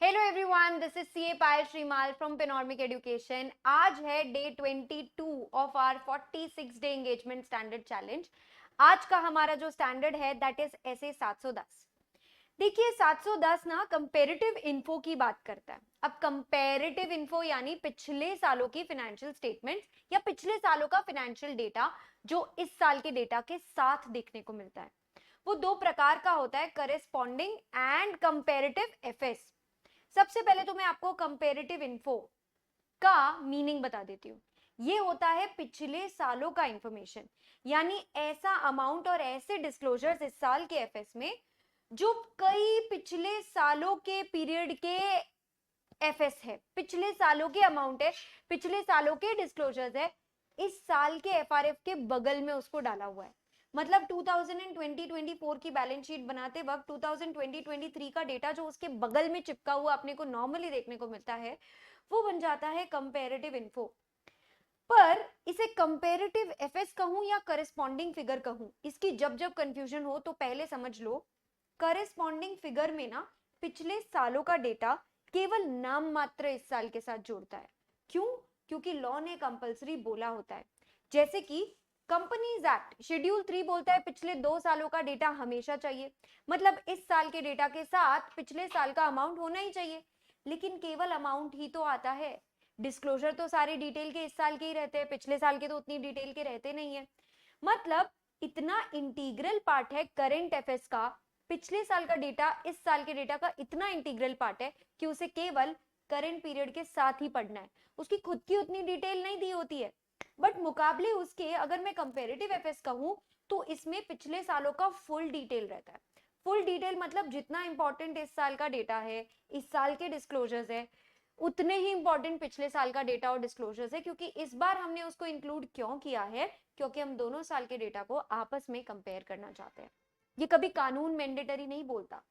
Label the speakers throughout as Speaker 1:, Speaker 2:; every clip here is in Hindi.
Speaker 1: Hello everyone, this is CA Payal Shrimal from Panoramic Education. आज है day 22 of our 46 day engagement standard challenge. आज का हमारा जो स्टैंडर्ड है दैट इज एसए 710। देखिए 710 ना कंपैरेटिव इन्फो की बात करता है। अब कंपैरेटिव इन्फो यानी पिछले सालों की फाइनेंशियल स्टेटमेंट्स या पिछले सालों का फाइनेंशियल डेटा जो इस साल के डेटा के साथ देखने को मिलता है। वो दो प्रकार का होता है, करेस्पॉन्डिंग एंड कंपैरेटिव एफएस। सबसे पहले तो मैं आपको कंपैरेटिव इन्फो का मीनिंग बता देती हूँ। ये होता है पिछले सालों का इंफॉर्मेशन, यानी ऐसा अमाउंट और ऐसे डिस्क्लोजर्स इस साल के एफएस में जो कई पिछले सालों के पीरियड के एफएस है, पिछले सालों के अमाउंट है, पिछले सालों के डिस्क्लोजर्स है, इस साल के एफआरएफ के बगल में उसको डाला हुआ है। मतलब 2020-24 की बैलेंस शीट बनाते वक्त 2020-23 का डेटा जो उसके बगल में चिपका हुआ अपने को नॉर्मली देखने को मिलता है, वो बन जाता है कंपैरेटिव इन्फो। पर इसे कंपैरेटिव एफएस कहूं या करेस्पॉन्डिंग फिगर कहूं, इसकी जब जब कंफ्यूजन हो तो पहले समझ लो, करेस्पॉन्डिंग फिगर में ना पिछले सालों का डेटा केवल नाम मात्र इस साल के साथ जोड़ता है। क्यों? क्योंकि लॉ ने कंपलसरी बोला होता है। जैसे कि कंपनीज एक्ट शेड्यूल 3 बोलता है पिछले 2 सालों का डेटा हमेशा चाहिए, मतलब इस साल के डेटा के साथ पिछले साल का अमाउंट होना ही चाहिए। लेकिन केवल अमाउंट ही तो आता है, डिस्क्लोजर तो सारे डिटेल के इस साल के ही रहते हैं, पिछले साल के तो उतनी डिटेल के रहते नहीं है। मतलब इतना इंटीग्रल पार्ट है करेंट एफएस का, पिछले साल का डेटा इस साल के डेटा का इतना इंटीग्रल पार्ट है कि उसे केवल करंट पीरियड के साथ ही पढ़ना है, उसकी खुद की उतनी डिटेल नहीं दी होती है। बट मुकाबले उसके अगर मैं कंपैरेटिव एफएस कहूं तो इसमें पिछले सालों का फुल डिटेल रहता है। फुल डिटेल मतलब जितना इंपॉर्टेंट इस साल का डेटा है, इस साल के डिस्क्लोजर्स है, उतने ही इंपॉर्टेंट पिछले साल का डेटा और डिस्क्लोजर्स है। क्योंकि इस बार हमने उसको इंक्लूड क्यों किया है? क्योंकि हम दोनों साल के डेटा को आपस में कंपेयर करना चाहते हैं। ये कभी कानून मैंडेटरी नहीं बोलता,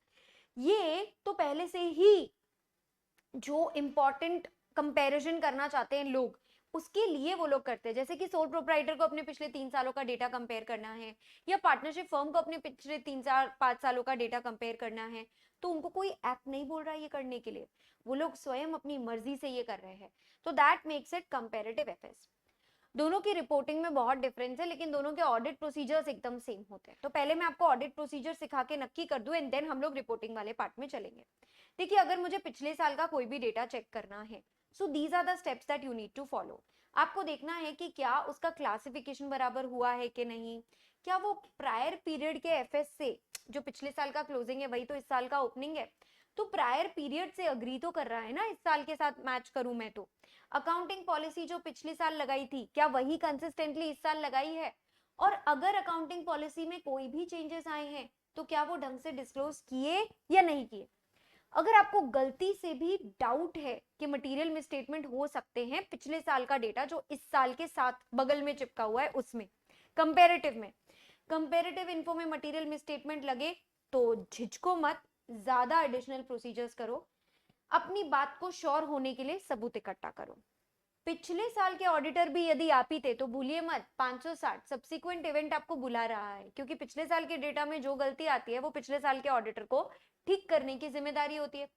Speaker 1: ये तो पहले से ही जो इंपॉर्टेंट कंपैरिजन करना चाहते हैं लोग, उसके लिए वो लोग करते हैं। जैसे कि सोल प्रोप्राइटर को अपने पिछले 3 सालों का डेटा कंपेयर करना है, या पार्टनरशिप फर्म को अपने पिछले 3-5 सालों का डेटा कंपेयर करना है, तो उनको कोई एक्ट नहीं बोल रहा है ये करने के लिए, वो लोग स्वयं अपनी मर्जी से ये कर रहे हैं। तो that makes it comparative FS. दोनों की रिपोर्टिंग में बहुत डिफरेंस है, लेकिन दोनों के ऑडिट प्रोसीजर्स एकदम सेम होते हैं। तो पहले मैं आपको ऑडिट प्रोसीजर सिखा के नक्की कर दूं एंड देन हम लोग रिपोर्टिंग वाले पार्ट में चलेंगे। देखिए अगर मुझे पिछले साल का कोई भी डेटा चेक करना है, so these are the steps that you need to follow. आपको देखना है कि क्या उसका क्लासिफिकेशन बराबर हुआ है कि नहीं, क्या वो प्रायर पीरियड के एफएस से, जो पिछले साल का क्लोजिंग है वही तो इस साल का ओपनिंग है, तो प्रायर पीरियड से अग्री तो कर रहा है ना, इस साल के साथ मैच करूं मैं तो। अकाउंटिंग पॉलिसी जो पिछले साल लगाई थी, क्या वही कंसिस्टेंटली इस साल लगाई है? और अगर अकाउंटिंग पॉलिसी में कोई भी चेंजेस आए हैं तो क्या वो ढंग से डिस्क्लोज किए या नहीं किए? अगर आपको गलती से भी डाउट है कि मटेरियल मिसस्टेटमेंट हो सकते हैं पिछले साल का डेटा जो इस साल के साथ बगल में चिपका हुआ है उसमें, कंपैरेटिव में, कंपैरेटिव इन्फो में मटेरियल मिसस्टेटमेंट लगे तो झिझको मत, ज्यादा एडिशनल प्रोसीजर्स करो, अपनी बात को श्योर होने के लिए सबूत इकट्ठा करो। पिछले साल के ऑडिटर भी यदि आप ही थे तो भूलिए मत, 560 सब्सिक्वेंट इवेंट आपको बुला रहा है, क्योंकि पिछले साल के डेटा में जो गलती आती है वो पिछले साल के ऑडिटर को ठीक करने की जिम्मेदारी होती है।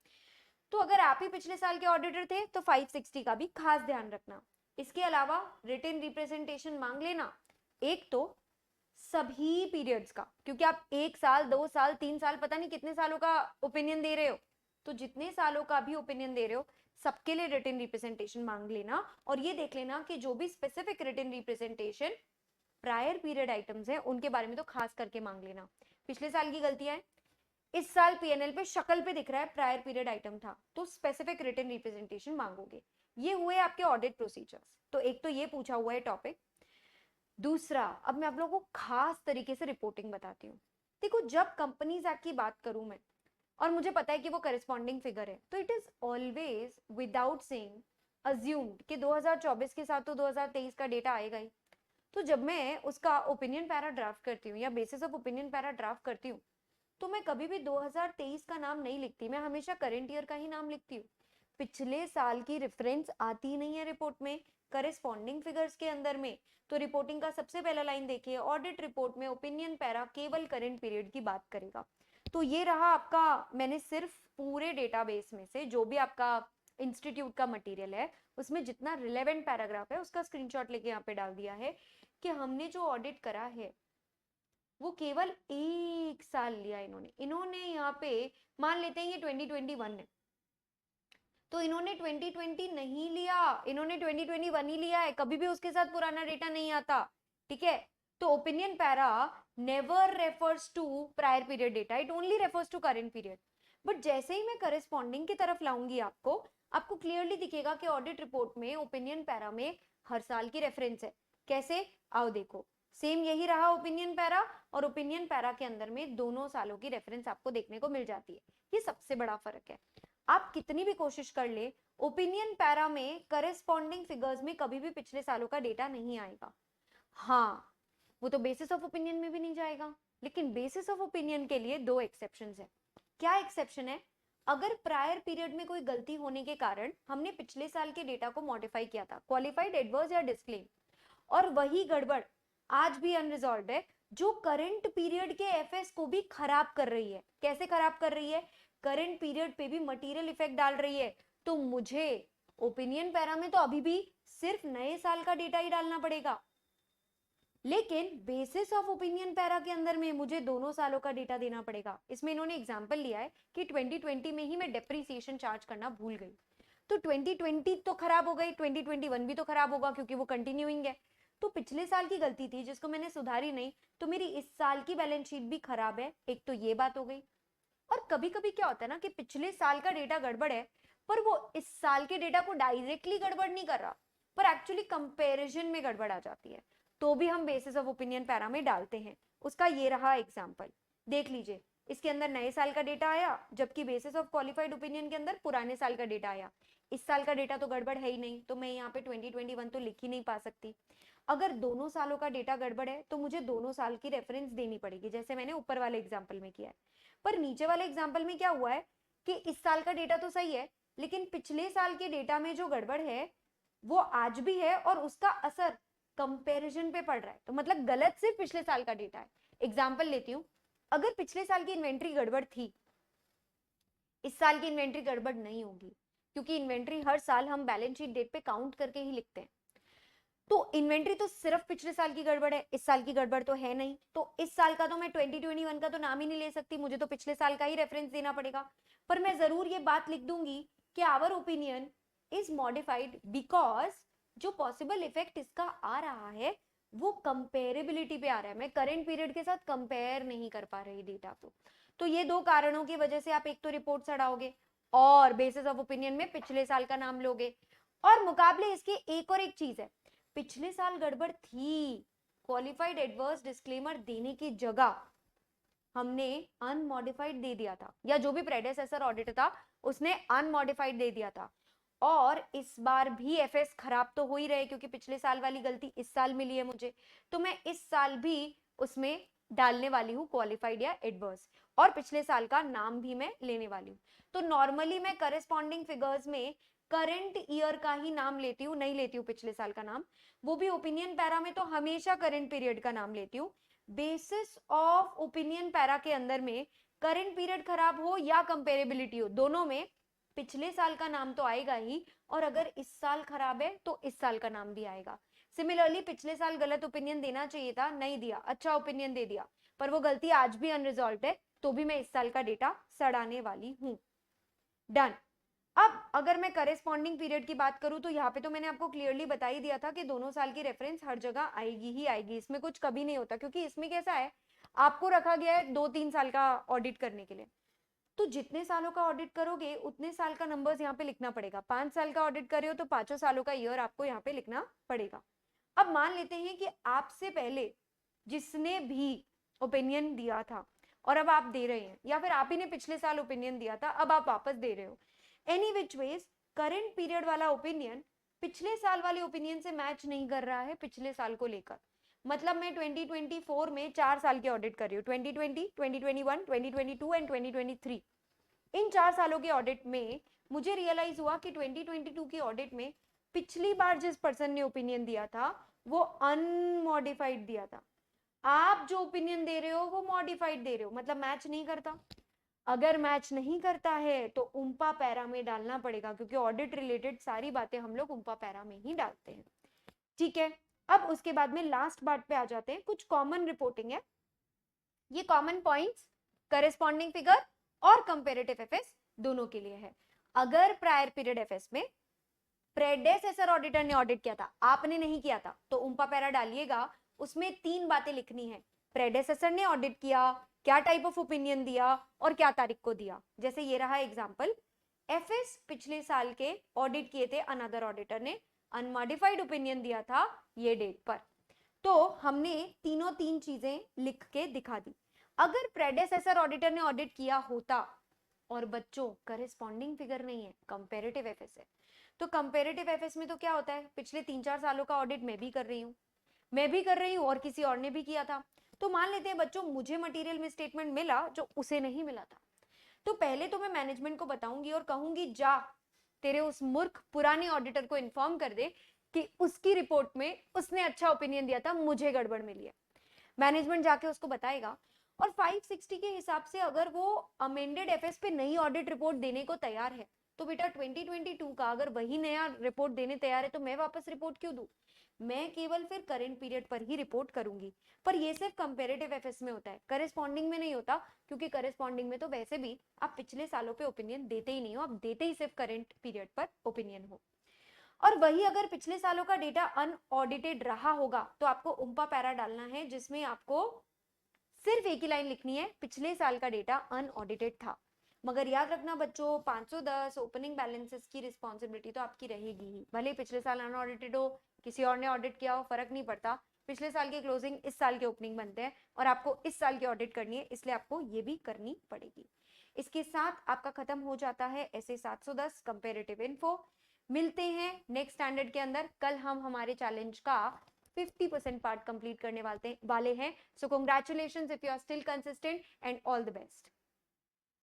Speaker 1: तो अगर आप ही पिछले साल के ऑडिटर थे तो 560 का भी खास ध्यान रखना। इसके अलावा रिटन रिप्रेजेंटेशन मांग लेना, एक तो सभी पीरियड्स का, क्योंकि आप 1 साल 2 साल 3 साल पता नहीं कितने सालों का ओपिनियन दे रहे हो, तो जितने सालों का भी ओपिनियन दे रहे हो सबके लिए रिटन रिप्रेजेंटेशन मांग लेना। और ये देख लेना कि जो भी specific written representation prior period items है उनके बारे में तो खास करके मांग लेना। पिछले साल की गलतियां इस साल पीएनएल पे शक्ल पे दिख रहा है प्रायर पीरियड आइटम था, तो स्पेसिफिक रिटन रिप्रेजेंटेशन मांगोगे। ये हुए आपके ऑडिट प्रोसीजर्स। तो एक तो ये पूछा हुआ है टॉपिक। दूसरा, अब मैं आप लोगों को खास तरीके से रिपोर्टिंग बताती हूँ। देखो जब कंपनीज एक्ट की बात करूं मैं, और मुझे पता है कि वो करेस्पॉन्डिंग फिगर है, तो it is always without saying assumed कि 2024 के साथ तो 2023 का डेटा आएगा ही। तो जब मैं उसका ओपिनियन पैरा ड्राफ्ट करती हूँ या basis of opinion para draft करती हूँ, तो मैं कभी भी 2023 का नाम नहीं लिखती, मैं हमेशा करंट ईयर का ही नाम लिखती हूँ। पिछले साल की रेफरेंस आती नहीं है रिपोर्ट में करेस्पॉन्डिंग फिगर्स के अंदर में। तो रिपोर्टिंग का सबसे पहला लाइन देखिए, ऑडिट रिपोर्ट में ओपिनियन पैरा केवल करंट पीरियड की बात करेगा। तो ये रहा आपका, मैंने सिर्फ पूरे डेटाबेस में से जो भी आपका इंस्टीट्यूट का मटेरियल है उसमें जितना रिलेवेंट पैराग्राफ है उसका स्क्रीनशॉट लेके यहाँ पे डाल दिया है कि हमने जो ऑडिट करा है वो केवल 1 साल लिया इन्होंने यहाँ पे मान लेते हैं ये 2021 है, तो इन्होंने 2020 नहीं लिया, इन्होंने 2021 ही लिया है, कभी भी उसके साथ पुराना डेटा नहीं आता, ठीक है। तो opinion para never refers to prior period data, it only refers to current period. But जैसे ही मैं करस्पॉन्डिंग की तरफ लाऊंगी आपको क्लियरली दिखेगा कि ऑडिट रिपोर्ट में ओपिनियन पैरा में हर साल की रेफरेंस है। कैसे, आओ देखो, सेम यही रहा ओपिनियन पैरा, और ओपिनियन पैरा के अंदर में दोनों सालों की रेफरेंस आपको देखने को मिल जाती है। ये सबसे बड़ा फर्क है। आप कितनी भी कोशिश कर ले, ओपिनियन पैरा में करस्पॉन्डिंग फिगर्स में कभी भी पिछले सालों का डेटा नहीं आएगा। हाँ, वो तो बेसिस ऑफ ओपिनियन में भी नहीं जाएगा, लेकिन बेसिस ऑफ ओपिनियन के लिए 2 एक्सेप्शंस है। क्या एक्सेप्शन है? अगर प्रायर पीरियड में कोई गलती होने के कारण हमने पिछले साल के डेटा को मॉडिफाई किया था, क्वालिफाइड, एडवर्स या डिस्क्लेम, और वही गड़बड़ आज भी अनरिजॉल्व्ड है जो करंट पीरियड के एफएस को भी खराब कर रही है। कैसे खराब कर रही है? करंट पीरियड पे भी मटेरियल इफेक्ट डाल रही है। तो मुझे ओपिनियन पैरा में तो अभी भी सिर्फ नए साल का डेटा ही डालना पड़ेगा, लेकिन बेसिस ऑफ ओपिनियन पैरा के अंदर में मुझे दोनों सालों का डेटा देना पड़ेगा। इसमें इन्होंने एग्जांपल लिया है कि 2020 में ही मैं डेप्रिसिएशन चार्ज करना भूल गई, तो 2020 तो खराब हो गई, 2021 भी तो खराब होगा क्योंकि वो कंटिन्यूइंग है। तो पिछले साल की गलती थी जिसको मैंने सुधारी नहीं, तो मेरी इस साल की बैलेंस शीट भी खराब है। एक तो ये बात हो गई। और कभी कभी क्या होता है ना कि पिछले साल का डेटा गड़बड़ है, पर वो इस साल के डेटा को डायरेक्टली गड़बड़ नहीं कर रहा, पर एक्चुअली कंपैरिजन में गड़बड़ आ जाती है, तो भी हम बेसिस ऑफ ओपिनियन पैरा में डालते हैं। उसका ये रहा एग्जांपल, देख लीजिए। इसके अंदर नए साल का डेटा आया, जबकि बेसिस ऑफ क्वालिफाइड ओपिनियन के अंदर पुराने साल का डेटा आया। इस साल का डेटा तो गड़बड़ है ही नहीं, तो मैं यहाँ पे 2021 तो लिख ही नहीं पा सकती। अगर दोनों सालों का डेटा गड़बड़ है तो मुझे दोनों साल की रेफरेंस देनी पड़ेगी, जैसे मैंने ऊपर वाले एग्जाम्पल में किया है। पर नीचे वाले एग्जाम्पल में क्या हुआ है कि इस साल का डेटा तो सही है, लेकिन पिछले साल के डेटा में जो गड़बड़ है वो आज भी है, और उसका असर कंपैरिजन पे पड़ रहा है। तो मतलब गलत सिर्फ पिछले साल का डेटा है। एग्जाम्पल लेती हूँ, अगर पिछले साल की इन्वेंट्री गड़बड़ थी, इस साल की इन्वेंट्री गड़बड़ नहीं होगी, क्योंकि इन्वेंट्री हर साल हम बैलेंस शीट डेट पे काउंट करके ही लिखते हैं। तो इन्वेंट्री तो सिर्फ पिछले साल की गड़बड़ है, इस साल की गड़बड़ तो है नहीं, तो इस साल का तो मैं 2021 का तो नाम ही नहीं ले सकती, मुझे तो पिछले साल का ही रेफरेंस देना पड़ेगा। पर मैं जरूर ये बात लिख दूंगी कि our opinion is modified because जो पॉसिबल इफेक्ट इसका आ रहा है वो कंपेरेबिलिटी पे आ रहा है, मैं करंट पीरियड के साथ कंपेयर नहीं कर पा रही डेटा को। तो ये 2 कारणों की वजह से आप एक तो रिपोर्ट सड़ाओगे और बेसिस ऑफ ओपिनियन में पिछले साल का नाम लोगे। और मुकाबले इसके एक और एक चीज है, पिछले साल गड़बड़ थी, क्वालिफाइड एडवर्स डिस्क्लेमर देने की जगह हमने अनमॉडिफाइड दे दिया था, या जो भी प्रेडेसेसर ऑडिट था उसने अनमॉडिफाइड दे दिया था। और इस बार भी एफएस खराब तो हो ही रहे, क्योंकि पिछले साल वाली गलती इस साल मिली है मुझे, तो मैं इस साल भी उसमें डालने वाली हूँ क्वालिफाइड या एडवर्स, और पिछले साल का नाम भी मैं लेने वाली हूँ। तो नॉर्मली मैं करस्पॉन्डिंग फिगर्स में करंट ईयर का ही नाम लेती हूँ, नहीं लेती हूँ पिछले साल का नाम। वो भी ओपिनियन पैरा में तो हमेशा करंट पीरियड का नाम लेती हूँ। बेसिस ऑफ ओपिनियन पैरा के अंदर में करंट पीरियड खराब हो या कंपेरेबिलिटी हो, दोनों में पिछले साल का नाम तो आएगा ही, और अगर इस साल खराब है तो इस साल का नाम भी आएगा। सिमिलरली पिछले साल गलत ओपिनियन देना चाहिए था, नहीं दिया, अच्छा ओपिनियन दे दिया, पर वो गलती आज भी अनरिजॉल्व है, तो भी मैं इस साल का डेटा सड़ाने वाली हूँ। डन। अब अगर मैं करेस्पॉन्डिंग पीरियड की बात करूं तो यहाँ पे तो मैंने आपको क्लियरली बता ही दिया था कि दोनों साल की रेफरेंस हर जगह आएगी ही आएगी, इसमें कुछ कभी नहीं होता, क्योंकि इसमें कैसा है, आपको रखा गया है 2-3 साल का ऑडिट करने के लिए, तो जितने सालों का ऑडिट करोगे उतने साल का नंबर्स यहाँ पे लिखना पड़ेगा। 5 साल का ऑडिट कर रहे हो तो 5 सालों का ईयर आपको यहाँ पे लिखना पड़ेगा। अब मान लेते हैं कि आपसे पहले जिसने भी ओपिनियन दिया था और अब आप दे रहे हैं, या फिर आप ही ने पिछले साल ओपिनियन दिया था अब आप वापस दे रहे हो, any which ways current period वाला ओपिनियन पिछले साल वाले ओपिनियन से मैच नहीं कर रहा है पिछले साल को लेकर। मतलब मैं 2024 में 4 साल के ऑडिट कर रही हूँ, 2020, 2021, 2022 एंड 2023। इन 4 सालों के ऑडिट में मुझे रियलाइज हुआ कि 2022 की ऑडिट में पिछली बार जिस पर्सन ने ओपिनियन दिया था वो अनमॉडिफाइड दिया था, आप जो ओपिनियन दे रहे हो वो मॉडिफाइड दे रहे हो, मतलब मैच नहीं करता। अगर मैच नहीं करता है तो उम्पा पैरा में डालना पड़ेगा, क्योंकि ऑडिट रिलेटेड सारी बातें हम लोग उम्पा पैरा में ही डालते हैं। ठीक है, अब उसके बाद में लास्ट बात पे आ जाते हैं, कुछ कॉमन रिपोर्टिंग है। ये कॉमन पॉइंट्स करेस्पॉन्डिंग फिगर और कंपेरेटिव एफएस दोनों के लिए है। अगर प्रायर पीरियड एफएस में प्रेडेसेसर ऑडिटर ने ऑडिट किया था, आपने नहीं किया था, तो उम्पा पैरा डालिएगा, उसमें 3 बातें लिखनी है। प्रेडेसेसर ने ऑडिट किया, क्या टाइप ऑफ ओपिनियन दिया और क्या तारीख को दिया। जैसे ये रहा एग्जांपल, एफएस पिछले साल के ऑडिट किए थे अनदर ऑडिटर ने, अनमॉडिफाइड ओपिनियन दिया था ये डेट पर। तो हमने तीनों 3 चीजें लिख के दिखा दी। अगर प्रेडेसेसर ऑडिटर ने ऑडिट किया होता, और बच्चों करेस्पॉन्डिंग फिगर नहीं है, कंपेरेटिव एफएस है, तो कंपेरेटिव एफएस में तो क्या होता है, पिछले 3-4 सालों का ऑडिट मैं भी कर रही हूँ और किसी और ने भी किया था। तो मान लेते हैं बच्चों मुझे मटेरियल में स्टेटमेंट मिला जो उसे नहीं मिला था, तो पहले तो मैं मैनेजमेंट को बताऊंगी और कहूंगी जा तेरे उस मूर्ख पुराने ऑडिटर को इन्फॉर्म कर दे कि उसकी रिपोर्ट में उसने अच्छा ओपिनियन दिया था, मुझे गड़बड़ मिली है। मैनेजमेंट जाके उसको बताएगा, और 560 के हिसाब से अगर वो अमेंडेड एफएस पे नई ऑडिट रिपोर्ट देने को तैयार है, तो बेटा 2022 का अगर वही नया रिपोर्ट देने तैयार है तो मैं वापस रिपोर्ट क्यों दूं? मैं केवल फिर करंट पीरियड पर ही रिपोर्ट करूंगी। पर ये सिर्फ कंपेरेटिव एफएस में होता है, करेस्पॉन्डिंग में नहीं होता, क्योंकि करेस्पॉन्डिंग में तो वैसे भी आप पिछले सालों पे ओपिनियन देते ही नहीं हो, आप देते ही सिर्फ करंट पीरियड पर ओपिनियन हो। और वही अगर पिछले सालों का डेटा अनऑडिटेड रहा होगा तो आपको उम्पा पैरा डालना है, जिसमें आपको सिर्फ एक ही लाइन लिखनी है, पिछले साल का डेटा अनऑडिटेड था। मगर याद रखना बच्चों, 510 ओपनिंग बैलेंसेस की रिस्पॉन्सिबिलिटी तो आपकी रहेगी ही, भले पिछले साल अनऑडिटेड हो, किसी और ने ऑडिट किया हो, फर्क नहीं पड़ता। पिछले साल की क्लोजिंग इस साल के ओपनिंग बनते हैं और आपको इस साल की ऑडिट करनी है, इसलिए आपको ये भी करनी पड़ेगी। इसके साथ आपका खत्म हो जाता है ऐसे 710 कंपेरेटिव इन्फो। मिलते हैं नेक्स्ट स्टैंडर्ड के अंदर। कल हम हमारे चैलेंज का 50% पार्ट कंप्लीट करने वाले हैं। So congratulations if you are still consistent, and all the best.